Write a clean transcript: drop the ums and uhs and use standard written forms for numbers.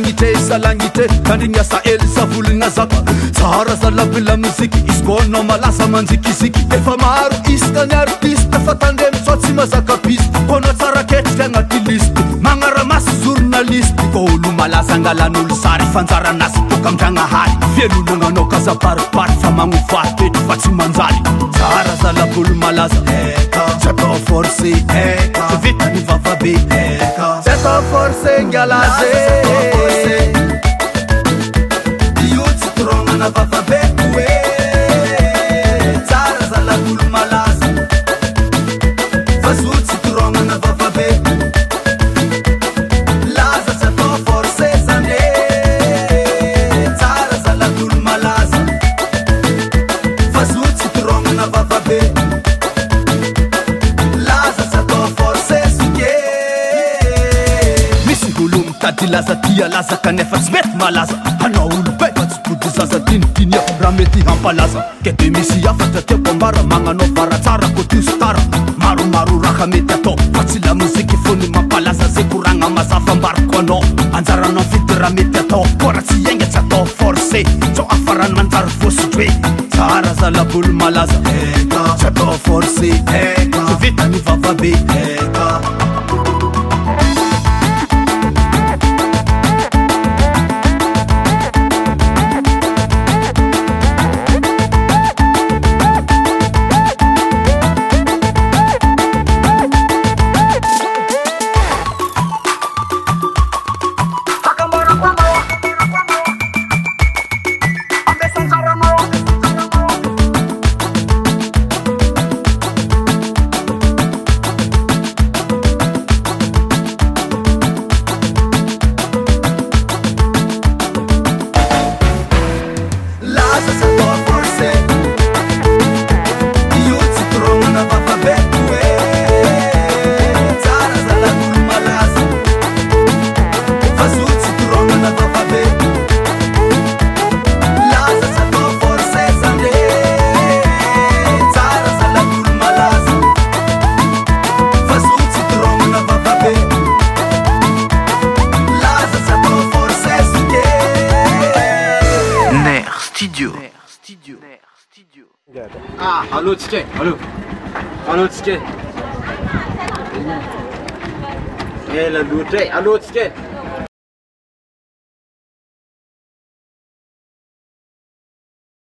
salangite Kandinya sa Elsa vulina zapa Sahara sa lapila muziki Iskono malasa manzikiziki Efa maro iskani artista Fatandem sotsi mazaka pista Kono tsara ketika ngati list Mangara mas journalist Kolu malasa ngalanulu sari Fanzara nasi toka mjanga hali Fienu nangano kaza paripari Famangu fatetu fatsi manzali Sahara sa lapulu malasa Zeko forse Vita ni vafabe Zeko forse ngalaze Yuti tronga na vafabe kwe Zara za lapulu malasa Vazuti tronga na vafabe Laza zeko forse zane Zara za lapulu malasa Vazuti tronga na vafabe Tati laza tia laza kanefa smet malaza Hana ulupe Patsupudu zaza dini dinia Rameti hampalaza Kete misi yafata te bombara Mangano baratsara kotu stara Maru maru raka meti ato Fatsila muziki funi mapalaza Zekuranga mazafa mbarkono Anzara non fitira meti ato Kora tsi yenge tsato forse So afaran manzara fosu dwe Sahara za la bulu malaza Tsato forse Vita ni vavabe Allô Tike, allô Tike. La loutre, allô Tike.